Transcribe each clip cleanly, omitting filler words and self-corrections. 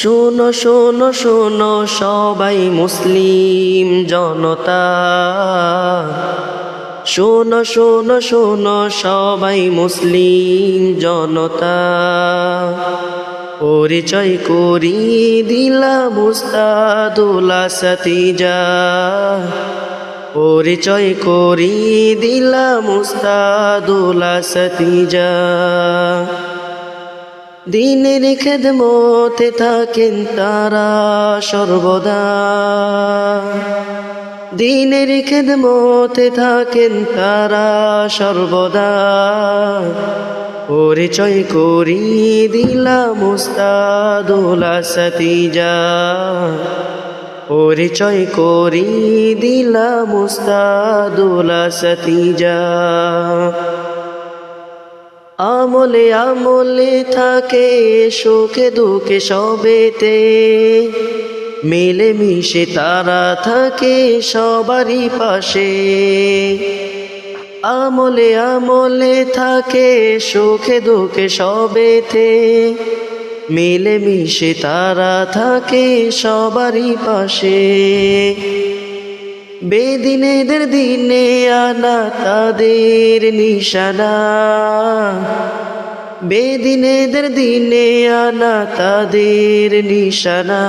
শোনো শোনো শোনো সবাই মুসলিম জনতা, শোনো শোনো শোনো সবাই মুসলিম জনতা। পরিচয় করিয়ে দিলাম উস্তাদুল আসাতিজা, পরিচয় করিয়ে দিলাম উস্তাদুল আসাতিজা। দিনের খেদমতে থাকেন তারা সর্বদা, দিনের খেদমতে থাকেন তারা সর্বদা। পরিচয় করিয়ে দিলাম উস্তাদুল আসাতিজা, পরিচয় করিয়ে দিলাম উস্তাদুল আসাতিজা। আমলে আমলে থাকে সুখে দুঃখে সবেতে, মিলে মিশে তারা থাকে সবারই পাশে। আমলে আমলে থাকে সুখে দুঃখে সবেতে, মিলে মিশে তারা থাকে সবারই পাশে। বেদিনেদের দিনে আনা তাদের নিশানা, বেদিনেদের দিনে আনা তাদের নিশানা।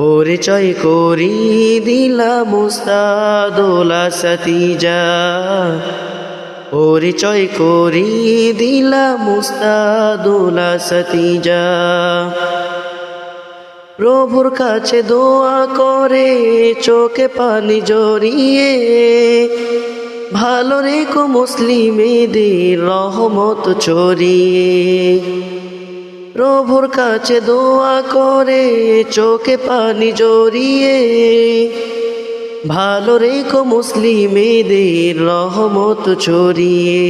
পরিচয় করিয়ে দিলাম উস্তাদুল আসাতিজা, পরিচয় করিয়ে দিলাম উস্তাদুল আসাতিজা। প্রভুর কাছে দোয়া করে চোখে পানি জড়িয়ে, ভালো রেখো মুসলিমেদের রহমত ছড়িয়ে। প্রভুর কাছে দোয়া করে চোখে পানি জড়িয়ে, ভালো রেখো মুসলিমেদের রহমত ছড়িয়ে।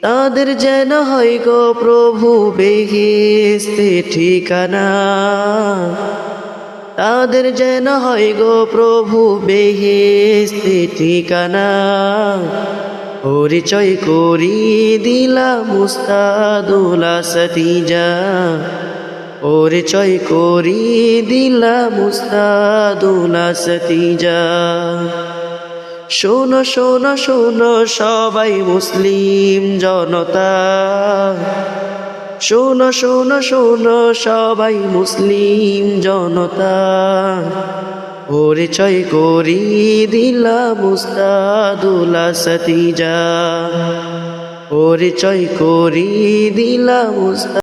তাদের যেন হয় গো প্রভু বেহেশতে ঠিকানা, তাদের যেন হয় গো প্রভু বেহেশতে ঠিকানা। পরিচয় করিয়ে দিলাম উস্তাদুল আসাতিজা, পরিচয় করিয়ে দিলাম উস্তাদুল আসাতিজা। শোনো শোনো শোনো সবাই মুসলিম জনতা, শোনো শোনো শোনো সবাই মুসলিম জনতা। পরিচয় করিয়ে দিলাম উস্তাদুল আসাতিজা, পরিচয় করিয়ে দিলাম উস্তাদ।